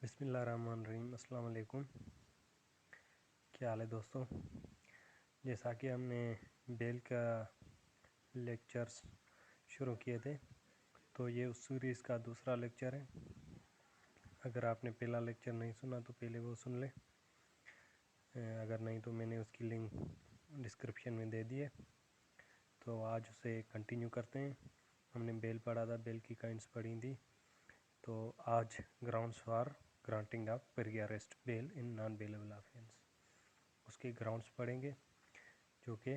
बिस्मिल्लाहिर्रहमानिर्रहीम। अस्सलाम वालेकुम। क्या हाल है दोस्तों? जैसा कि हमने बेल का लेक्चर्स शुरू किए थे, तो ये उस सीरीज़ का दूसरा लेक्चर है। अगर आपने पहला लेक्चर नहीं सुना तो पहले वो सुन लें, अगर नहीं तो मैंने उसकी लिंक डिस्क्रिप्शन में दे दी है। तो आज उसे कंटिन्यू करते हैं। हमने बेल पढ़ा था, बेल की काइंड्स पढ़ी थी। तो आज grounds for granting of pre arrest bail in non bailable offence, उसके ग्राउंड्स पढ़ेंगे, जो कि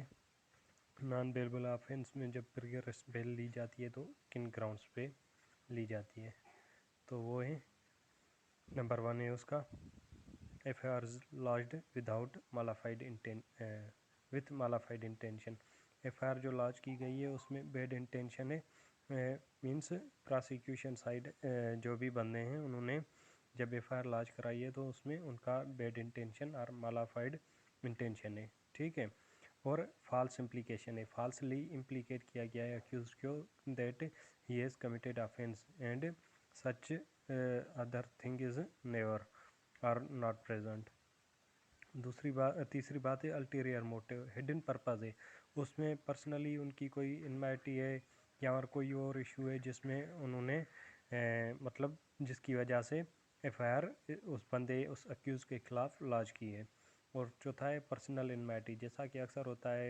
नॉन बेलेबल ऑफेंस में जब प्री अरेस्ट बेल ली जाती है तो किन ग्राउंड्स पे ली जाती है। तो वो है, नंबर 1 है उसका, FIR lodged without mala fide with mala fide intention. FIR जो लॉन्च की गई है उसमें बैड इंटेंशन है, मीन्स प्रोसिक्यूशन साइड जो भी बंदे हैं उन्होंने जब एफआईआर लॉन्च कराई है तो उसमें उनका बैड इंटेंशन और मालाफाइड इंटेंशन है, ठीक है। और फॉल्स इम्प्लीकेशन है, फॉल्सली इम्प्लीकेट किया गया है अक्यूज को that he has committed offence and such other thing is never or not present. तीसरी बात है अल्टीरियर मोटिव, हिडन पर्पज़ है, उसमें पर्सनली उनकी कोई इनमाइटी है या और कोई और इशू है जिसमें उन्होंने मतलब जिसकी वजह से एफआईआर उस बंदे उस अक्यूज़ के ख़िलाफ़ लॉन्च की है। और चौथा है पर्सनल इनमाइटी, जैसा कि अक्सर होता है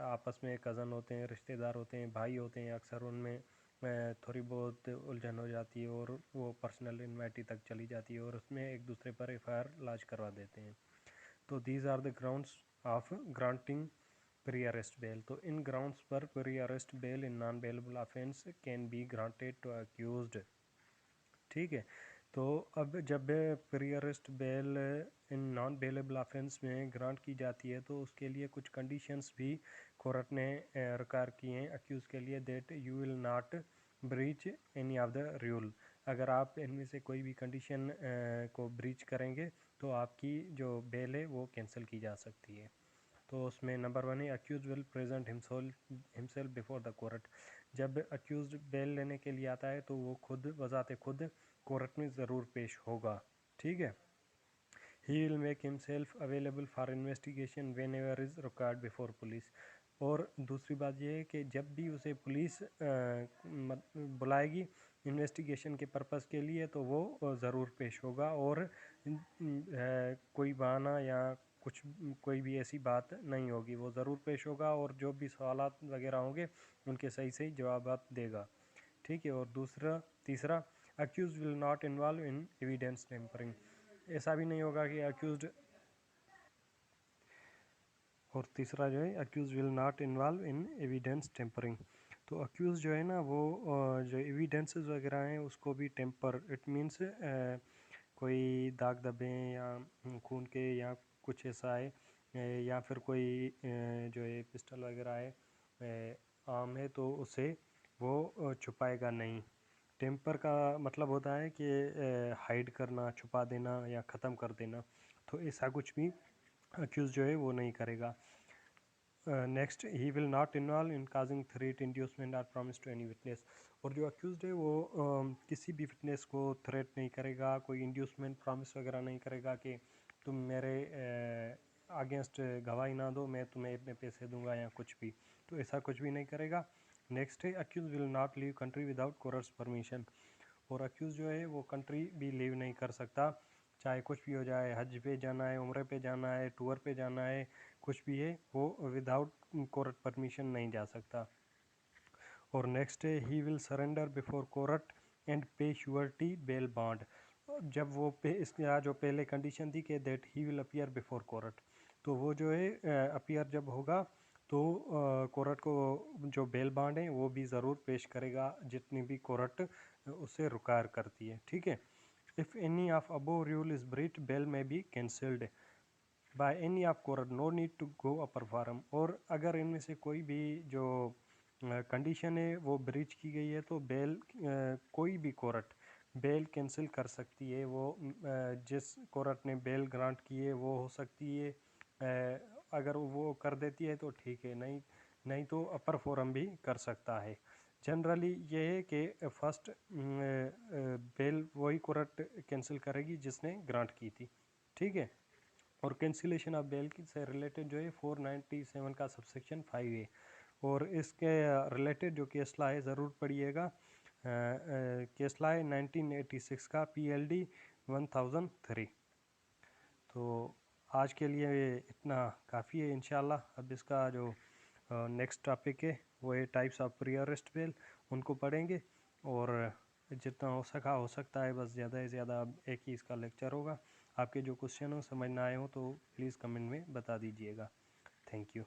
आपस में कज़न होते हैं, रिश्तेदार होते हैं, भाई होते हैं, अक्सर उनमें थोड़ी बहुत उलझन हो जाती है और वो पर्सनल इनवाइटी तक चली जाती है और उसमें एक दूसरे पर एफआईआर लॉन्च करवा देते हैं। तो these are the grounds of granting pre arrest bail. तो इन ग्राउंड्स पर pre arrest bail in non bailable offence can be granted to accused, ठीक है। तो अब जब pre arrest bail in non bailable offence में ग्रांट की जाती है तो उसके लिए कुछ कंडीशंस भी कोर्ट ने रिक्वायर किए हैं अक्यूज़ के लिए, that you will not breach any of the rule. अगर आप इनमें से कोई भी कंडीशन को ब्रीच करेंगे तो आपकी जो बेल है वो कैंसिल की जा सकती है। तो उसमें नंबर 1 है accuse will present himself before the court. जब अक्यूज बेल लेने के लिए आता है तो वो खुद बजाते खुद कोर्ट में ज़रूर पेश होगा, ठीक है। He will make himself available for investigation when ever is required before police. और दूसरी बात यह है कि जब भी उसे पुलिस बुलाएगी इन्वेस्टिगेशन के पर्पज़ के लिए तो वो ज़रूर पेश होगा और कोई बहाना या कोई भी ऐसी बात नहीं होगी, वो ज़रूर पेश होगा और जो भी सवालात वगैरह होंगे उनके सही सही जवाब देगा, ठीक है। और तीसरा accuse will not involve in evidence tampering. ऐसा भी नहीं होगा कि अक्यूज, और तीसरा जो है accuse will not involve in evidence tampering. तो अक्यूज़ जो है ना वो जो एविडेंसेस वगैरह हैं उसको भी टेम्पर, इट मीन्स कोई दाग धब्बे या खून के या कुछ ऐसा है या फिर कोई जो है पिस्टल वगैरह है आम है तो उसे वो छुपाएगा नहीं। टेम्पर का मतलब होता है कि हाइड करना, छुपा देना या ख़त्म कर देना, तो ऐसा कुछ भी अक्यूज़ जो है वो नहीं करेगा। Next, he will not involve in causing threat, inducement और प्रॉमिस टू एनी विटनेस। और जो अक्यूज्ड है वो किसी भी विटनेस को थ्रेट नहीं करेगा, कोई इंड्यूसमेंट प्रॉमिस वगैरह नहीं करेगा कि तुम मेरे अगेंस्ट गवाही ना दो, मैं तुम्हें इतने पैसे दूंगा या कुछ भी, तो ऐसा कुछ भी नहीं करेगा। नेक्स्ट है accuse will not leave country without court's permission. और अक्यूज़ जो है वो कंट्री भी लीव नहीं कर सकता, चाहे कुछ भी हो जाए, हज पे जाना है, उम्रे पे जाना है, टूर पे जाना है, कुछ भी है वो विदाउट कोर्ट परमिशन नहीं जा सकता। और नेक्स्ट है he will surrender before court and पे श्योरिटी बेल बॉन्ड। जब वो पे इसका जो पहले कंडीशन थी कि that he will appear before court, तो वो जो है अपीयर जब होगा तो कोर्ट को जो बेल बॉन्ड है वो भी ज़रूर पेश करेगा जितनी भी कोर्ट उसे रिक्वायर करती है, ठीक है। If any of above rule is breached bail may be cancelled by any of court, no need to go upper forum. और अगर इनमें से कोई भी जो कंडीशन है वो ब्रीच की गई है तो बेल कोई भी कोर्ट बेल कैंसिल कर सकती है। वो जिस कोर्ट ने बेल ग्रांट की है वो हो सकती है, अगर वो कर देती है तो ठीक है, नहीं तो अपर फोरम भी कर सकता है। जनरली ये है कि फर्स्ट बेल वही कोर्ट कैंसिल करेगी जिसने ग्रांट की थी, ठीक है। और कैंसिलेशन ऑफ बेल की से रिलेटेड जो है 497 का सबसेक्शन 5A, और इसके रिलेटेड जो केस लॉ है ज़रूर पढ़िएगा। केस लॉ है 1986 का PLD 1003। तो आज के लिए इतना काफ़ी है इंशाल्लाह। अब इसका जो नेक्स्ट टॉपिक है वो है types of pre arrest bell, उनको पढ़ेंगे। और जितना हो सकता है बस ज़्यादा से ज़्यादा एक ही इसका लेक्चर होगा। आपके जो क्वेश्चन हो समझ ना आए हो तो प्लीज़ कमेंट में बता दीजिएगा। Thank you.